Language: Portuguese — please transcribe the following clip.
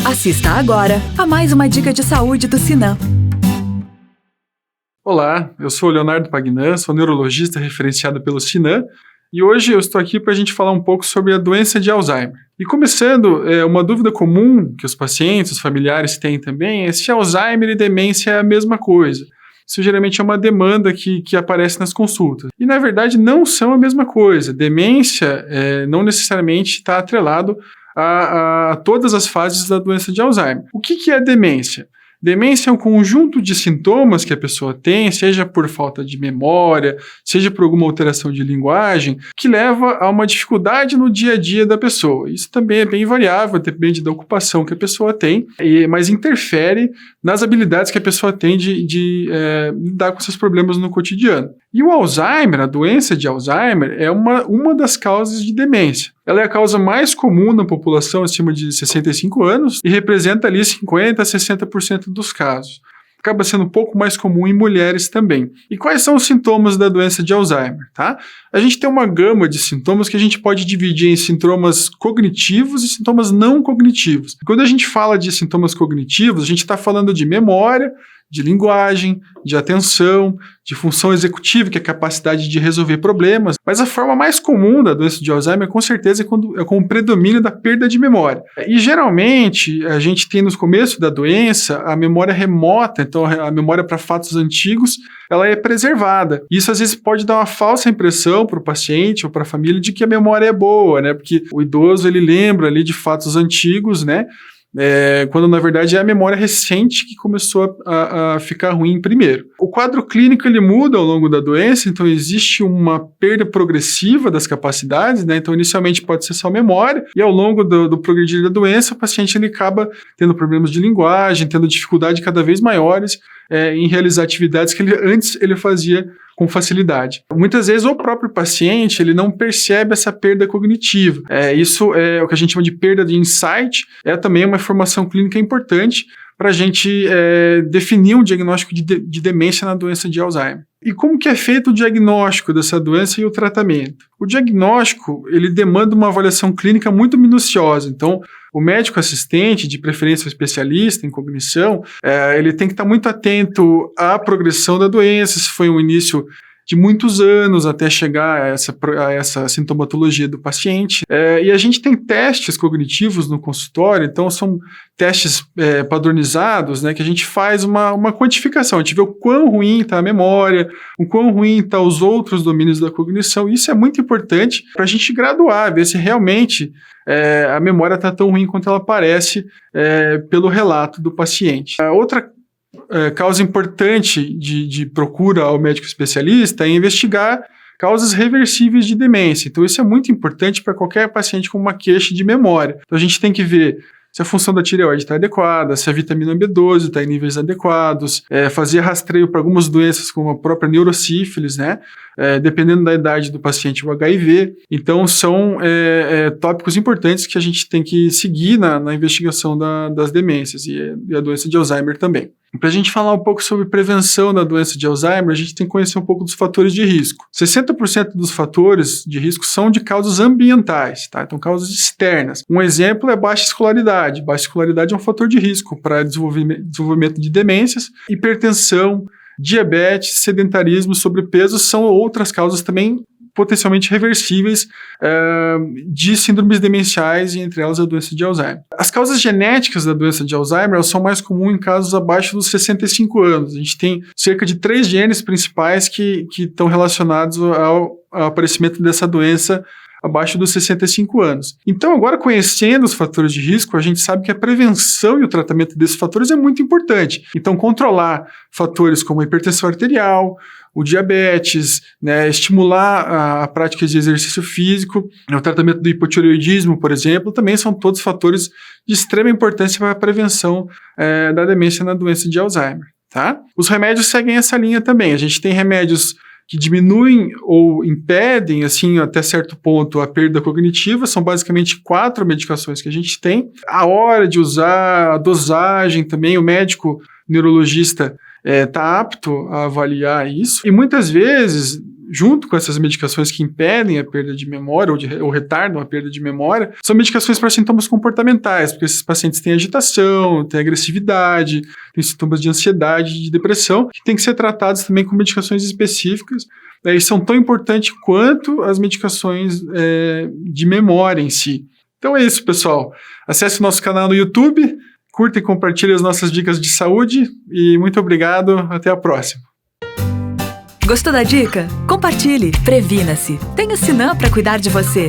Assista agora a mais uma dica de saúde do Sinan. Olá, eu sou o Leonardo Pagnan, sou neurologista referenciado pelo Sinan e hoje eu estou aqui para a gente falar um pouco sobre a doença de Alzheimer. E começando, uma dúvida comum que os pacientes, os familiares têm também é se Alzheimer e demência é a mesma coisa. Isso geralmente é uma demanda que aparece nas consultas. E, na verdade, não são a mesma coisa. Demência não necessariamente está atrelado a todas as fases da doença de Alzheimer. O que é demência? Demência é um conjunto de sintomas que a pessoa tem, seja por falta de memória, seja por alguma alteração de linguagem, que leva a uma dificuldade no dia a dia da pessoa. Isso também é bem variável, depende da ocupação que a pessoa tem, mas interfere nas habilidades que a pessoa tem de lidar com seus problemas no cotidiano. E o Alzheimer, a doença de Alzheimer, é uma das causas de demência. Ela é a causa mais comum na população acima de 65 anos e representa ali 50% a 60% dos casos. Acaba sendo um pouco mais comum em mulheres também. E quais são os sintomas da doença de Alzheimer? Tá? A gente tem uma gama de sintomas que a gente pode dividir em sintomas cognitivos e sintomas não cognitivos. Quando a gente fala de sintomas cognitivos, a gente está falando de memória, de linguagem, de atenção, de função executiva, que é a capacidade de resolver problemas. Mas a forma mais comum da doença de Alzheimer, com certeza, é com o predomínio da perda de memória. E, geralmente, a gente tem no começo da doença a memória remota, então a memória para fatos antigos, ela é preservada. Isso, às vezes, pode dar uma falsa impressão para o paciente ou para a família de que a memória é boa, né? Porque o idoso, ele lembra ali de fatos antigos, né? Quando na verdade é a memória recente que começou a ficar ruim primeiro. O quadro clínico ele muda ao longo da doença, então existe uma perda progressiva das capacidades, né? Então inicialmente pode ser só memória e ao longo do progredir da doença o paciente ele acaba tendo problemas de linguagem, tendo dificuldades cada vez maiores em realizar atividades que antes ele fazia com facilidade. Muitas vezes o próprio paciente ele não percebe essa perda cognitiva. Isso é o que a gente chama de perda de insight, é também uma informação clínica importante para a gente definir um diagnóstico de demência na doença de Alzheimer. E como que é feito o diagnóstico dessa doença e o tratamento? O diagnóstico, ele demanda uma avaliação clínica muito minuciosa. Então, o médico assistente, de preferência o especialista em cognição, ele tem que estar muito atento à progressão da doença, se foi um início de muitos anos até chegar a essa sintomatologia do paciente. E a gente tem testes cognitivos no consultório, então são testes padronizados, né, que a gente faz uma quantificação, a gente vê o quão ruim está a memória, o quão ruim estão os outros domínios da cognição. Isso é muito importante para a gente graduar, ver se realmente a memória está tão ruim quanto ela parece pelo relato do paciente. Outra causa importante de procura ao médico especialista é investigar causas reversíveis de demência. Então isso é muito importante para qualquer paciente com uma queixa de memória. Então a gente tem que ver se a função da tireoide está adequada, se a vitamina B12 está em níveis adequados, fazer rastreio para algumas doenças como a própria neurosífilis, né? Dependendo da idade do paciente, o HIV. Então, são tópicos importantes que a gente tem que seguir na investigação das demências e a doença de Alzheimer também. Para a gente falar um pouco sobre prevenção da doença de Alzheimer, a gente tem que conhecer um pouco dos fatores de risco. 60% dos fatores de risco são de causas ambientais, tá? Então, causas externas. Um exemplo é baixa escolaridade. Baixa escolaridade é um fator de risco para desenvolvimento de demências, hipertensão, diabetes, sedentarismo, sobrepeso são outras causas também potencialmente reversíveis de síndromes demenciais, e entre elas a doença de Alzheimer. As causas genéticas da doença de Alzheimer elas são mais comuns em casos abaixo dos 65 anos. A gente tem cerca de 3 genes principais que estão relacionados ao aparecimento dessa doença abaixo dos 65 anos. Então, agora conhecendo os fatores de risco, a gente sabe que a prevenção e o tratamento desses fatores é muito importante. Então, controlar fatores como a hipertensão arterial, o diabetes, né, estimular a prática de exercício físico, o tratamento do hipotireoidismo, por exemplo, também são todos fatores de extrema importância para a prevenção da demência na doença de Alzheimer. Tá? Os remédios seguem essa linha também. A gente tem remédios que diminuem ou impedem, assim, até certo ponto, a perda cognitiva. São basicamente 4 medicações que a gente tem. A hora de usar, a dosagem também, o médico neurologista está apto a avaliar isso. E muitas vezes, junto com essas medicações que impedem a perda de memória ou retardam a perda de memória, são medicações para sintomas comportamentais, porque esses pacientes têm agitação, têm agressividade, têm sintomas de ansiedade, de depressão, que têm que ser tratados também com medicações específicas, e são tão importantes quanto as medicações de memória em si. Então é isso, pessoal. Acesse o nosso canal no YouTube, curta e compartilhe as nossas dicas de saúde e muito obrigado. Até a próxima. Gostou da dica? Compartilhe, previna-se. Tem o Sinan para cuidar de você.